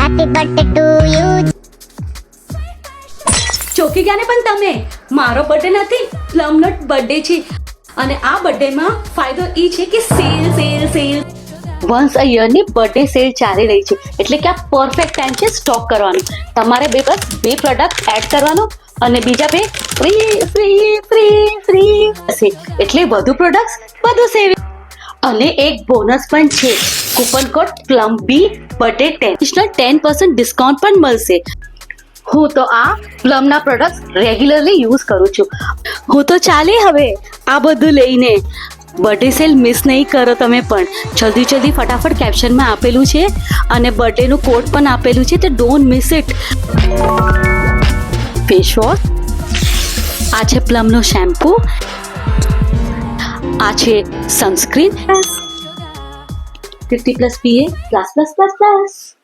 Happy birthday to you. ચોકી ગયા ને પણ તમે, મારો બર્થડે નથી, પ્લમનો બર્થડે છે. અને આ બર્થડેમાં ફાયદો એ છે કે સેલ વન્સ અ યરની બર્થડે સેલ ચાલી રહી છે, એટલે કે આ પરફેક્ટ ટાઈમ છે સ્ટોક કરવાનો. તમારે બે પ્રોડક્ટ એડ કરવાનો અને બીજા બે ફ્રી હશે, એટલે વધુ પ્રોડક્ટ્સ વધુ સેવિંગ. અને એક બોનસ પણ છે, coupon code PLUMB birthday 10% discount પણ મળશે. હું તો આ પ્લમના પ્રોડક્ટ્સ રેગ્યુલરલી યુઝ કરું છું. હું તો ચાલી હવે આ બધું લઈને. બર્થડે સેલ મિસ નહીં કરો તમે પણ. જલ્દી ફટાફટ કેપ્શનમાં આપેલું છે અને બર્થડેનું કોડ પણ આપેલું છે, તો don't miss it. Face wash, આ છે પ્લમનો શેમ્પૂ, આ છે સનસ્ક્રીન 50+ PA++++.